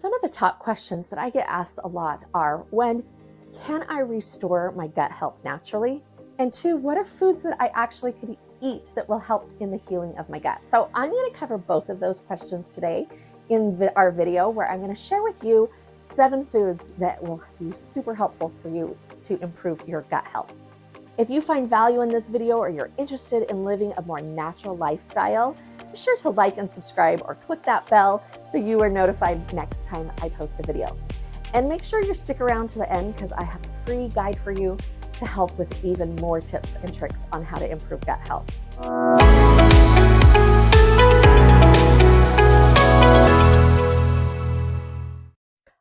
Some of the top questions that I get asked a lot are, one, can I restore my gut health naturally? And two, what are foods that I actually could eat that will help in the healing of my gut? So I'm going to cover both of those questions today in our video, where I'm going to share with you 7 foods that will be super helpful for you to improve your gut health. If you find value in this video or you're interested in living a more natural lifestyle, be sure to like and subscribe or click that bell so you are notified next time I post a video. And make sure you stick around to the end because I have a free guide for you to help with even more tips and tricks on how to improve gut health.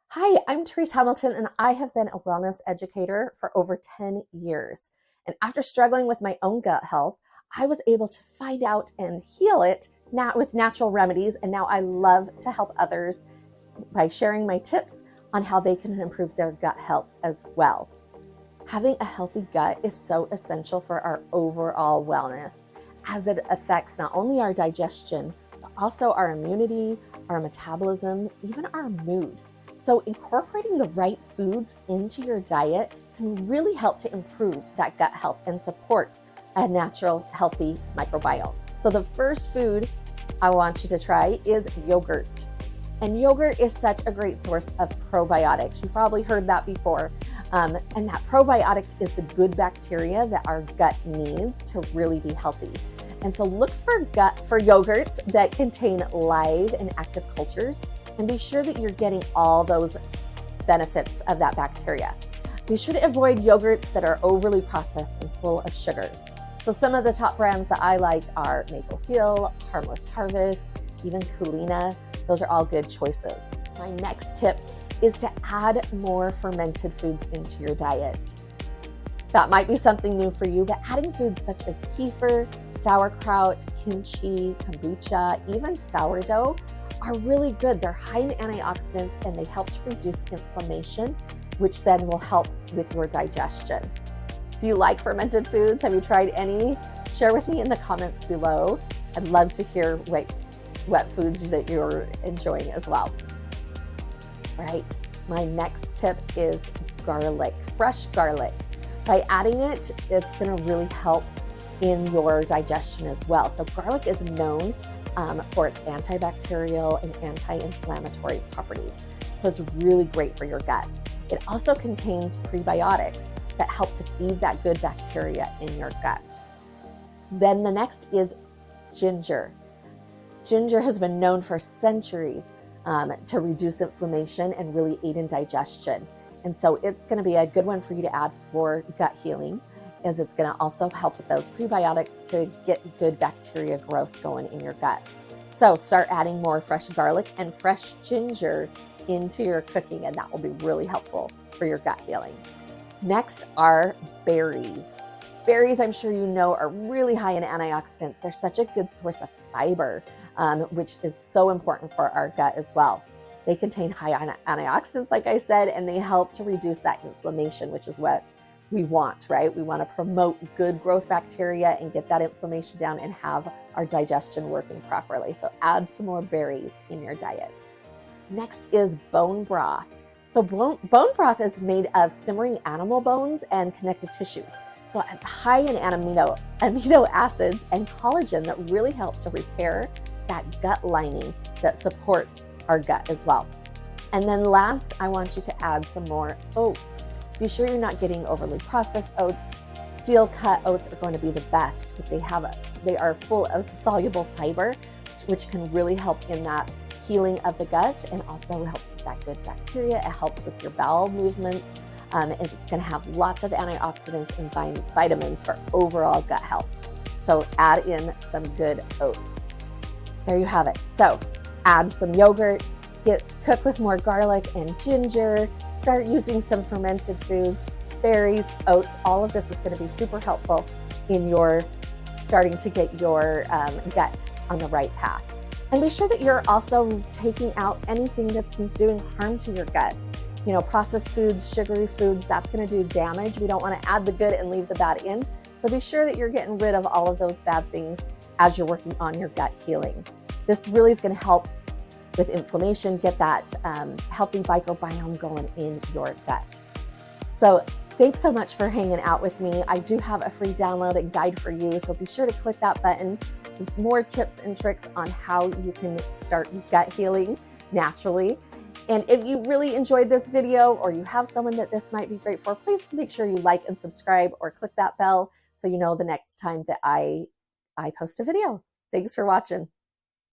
Hi, I'm Therese Hamilton, and I have been a wellness educator for over 10 years. And after struggling with my own gut health, I was able to find out and heal it with natural remedies. And now I love to help others by sharing my tips on how they can improve their gut health as well. Having a healthy gut is so essential for our overall wellness, as it affects not only our digestion, but also our immunity, our metabolism, even our mood. So incorporating the right foods into your diet can really help to improve that gut health and support a natural, healthy microbiome. So the first food I want you to try is yogurt. And yogurt is such a great source of probiotics. You probably heard that before. And that probiotics is the good bacteria that our gut needs to really be healthy. And so look for yogurts that contain live and active cultures, and be sure that you're getting all those benefits of that bacteria. Be sure to avoid yogurts that are overly processed and full of sugars. So some of the top brands that I like are Maple Hill, Harmless Harvest, even Culina. Those are all good choices. My next tip is to add more fermented foods into your diet. That might be something new for you, but adding foods such as kefir, sauerkraut, kimchi, kombucha, even sourdough are really good. They're high in antioxidants and they help to reduce inflammation, which then will help with your digestion. Do you like fermented foods? Have you tried any? Share with me in the comments below. I'd love to hear what foods that you're enjoying as well. All right, my next tip is garlic, fresh garlic. By adding it, it's gonna really help in your digestion as well. So garlic is known for its antibacterial and anti-inflammatory properties. So it's really great for your gut. It also contains prebiotics that help to feed that good bacteria in your gut. Then the next is ginger. Ginger has been known for centuries to reduce inflammation and really aid in digestion. And so it's going to be a good one for you to add for gut healing, as it's going to also help with those prebiotics to get good bacteria growth going in your gut. So start adding more fresh garlic and fresh ginger into your cooking, and that will be really helpful for your gut healing. Next are berries. Berries, I'm sure you know, are really high in antioxidants. They're such a good source of fiber, which is so important for our gut as well. They contain high antioxidants, like I said, and they help to reduce that inflammation, which is what we want, right? We want to promote good growth bacteria and get that inflammation down and have our digestion working properly. So add some more berries in your diet. Next is bone broth. So bone broth is made of simmering animal bones and connective tissues. So it's high in amino acids and collagen that really help to repair that gut lining that supports our gut as well. And then last, I want you to add some more oats. Be sure you're not getting overly processed oats. Steel cut oats are going to be the best, but they are full of soluble fiber, which can really help in that healing of the gut, and also helps with that good bacteria. It helps with your bowel movements. And it's going to have lots of antioxidants and vitamins for overall gut health. So add in some good oats. There you have it. So add some yogurt, cook with more garlic and ginger, start using some fermented foods, berries, oats. All of this is going to be super helpful in your starting to get your gut on the right path. And be sure that you're also taking out anything that's doing harm to your gut. You know, processed foods, sugary foods, that's going to do damage. We don't want to add the good and leave the bad in. So be sure that you're getting rid of all of those bad things as you're working on your gut healing. This really is going to help with inflammation, get that healthy microbiome going in your gut. So thanks so much for hanging out with me. I do have a free download and guide for you, so be sure to click that button with more tips and tricks on how you can start gut healing naturally. And if you really enjoyed this video, or you have someone that this might be great for, please make sure you like and subscribe or click that bell so you know the next time that I post a video. Thanks for watching.